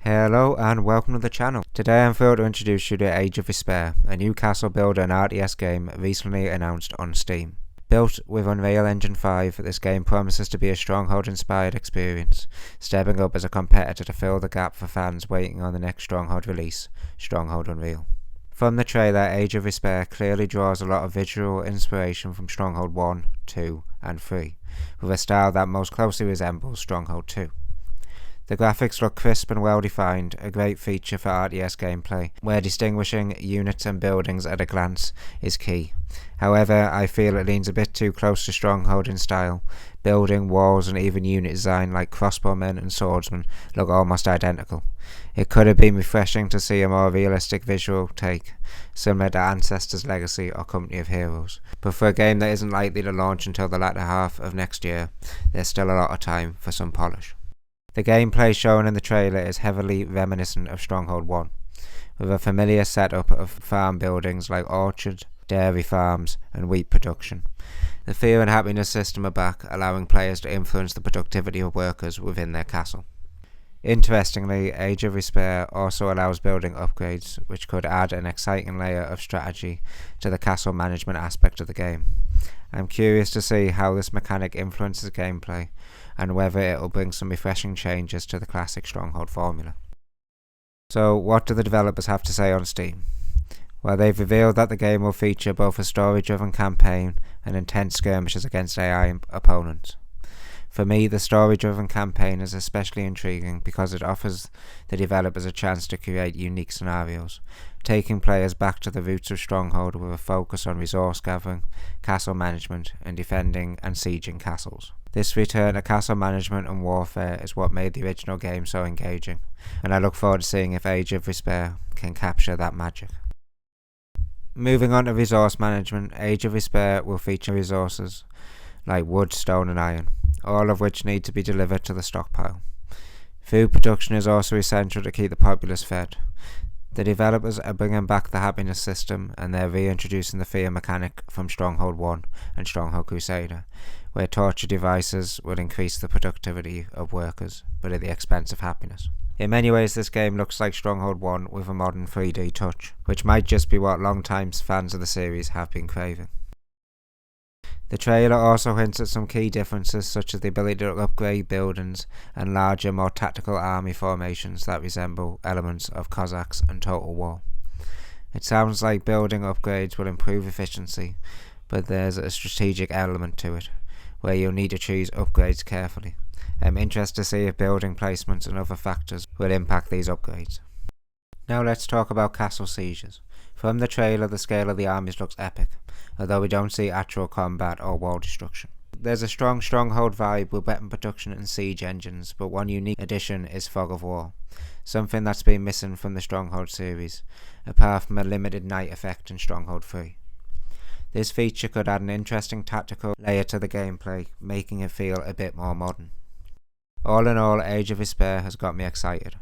Hello and welcome to the channel. Today I'm thrilled to introduce you to Age of Respair, a new castle builder and RTS game recently announced on Steam. Built with Unreal Engine 5, this game promises to be a Stronghold-inspired experience, stepping up as a competitor to fill the gap for fans waiting on the next Stronghold release, Stronghold Unreal. From the trailer, Age of Respair clearly draws a lot of visual inspiration from Stronghold 1, 2 and 3, with a style that most closely resembles Stronghold 2. The graphics look crisp and well defined, a great feature for RTS gameplay, where distinguishing units and buildings at a glance is key. However, I feel it leans a bit too close to Stronghold in style. Building, walls and even unit design like crossbowmen and swordsmen look almost identical. It could have been refreshing to see a more realistic visual take, similar to Ancestors Legacy or Company of Heroes. But for a game that isn't likely to launch until the latter half of next year, there's still a lot of time for some polish. The gameplay shown in the trailer is heavily reminiscent of Stronghold 1, with a familiar setup of farm buildings like orchard, dairy farms and wheat production. The fear and happiness system are back, allowing players to influence the productivity of workers within their castle. Interestingly, Age of Respair also allows building upgrades, which could add an exciting layer of strategy to the castle management aspect of the game. I'm curious to see how this mechanic influences gameplay, and whether it will bring some refreshing changes to the classic Stronghold formula. So what do the developers have to say on Steam? Well, they've revealed that the game will feature both a story-driven campaign and intense skirmishes against AI opponents. For me, the story-driven campaign is especially intriguing because it offers the developers a chance to create unique scenarios, taking players back to the roots of Stronghold with a focus on resource gathering, castle management, and defending and sieging castles. This return to castle management and warfare is what made the original game so engaging, and I look forward to seeing if Age of Respair can capture that magic. Moving on to resource management, Age of Respair will feature resources like wood, stone and iron, all of which need to be delivered to the stockpile. Food production is also essential to keep the populace fed. The developers are bringing back the happiness system, and they're reintroducing the fear mechanic from Stronghold 1 and Stronghold Crusader, where torture devices will increase the productivity of workers, but at the expense of happiness. In many ways, this game looks like Stronghold 1 with a modern 3D touch, which might just be what long-time fans of the series have been craving. The trailer also hints at some key differences, such as the ability to upgrade buildings and larger, more tactical army formations that resemble elements of Cossacks and Total War. It sounds like building upgrades will improve efficiency, but there's a strategic element to it, where you'll need to choose upgrades carefully. I'm interested to see if building placements and other factors will impact these upgrades. Now let's talk about castle sieges. From the trailer, the scale of the armies looks epic, although we don't see actual combat or wall destruction. There's a strong Stronghold vibe with weapon production and siege engines, but one unique addition is Fog of War, something that's been missing from the Stronghold series, apart from a limited night effect in Stronghold 3. This feature could add an interesting tactical layer to the gameplay, making it feel a bit more modern. All in all, Age of Respair has got me excited.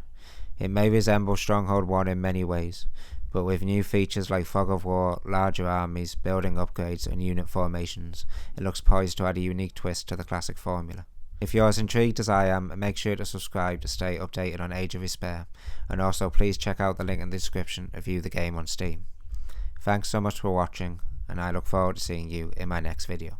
It may resemble Stronghold 1 in many ways, but with new features like Fog of War, larger armies, building upgrades and unit formations, it looks poised to add a unique twist to the classic formula. If you're as intrigued as I am, make sure to subscribe to stay updated on Age of Respair, and also please check out the link in the description to view the game on Steam. Thanks so much for watching, and I look forward to seeing you in my next video.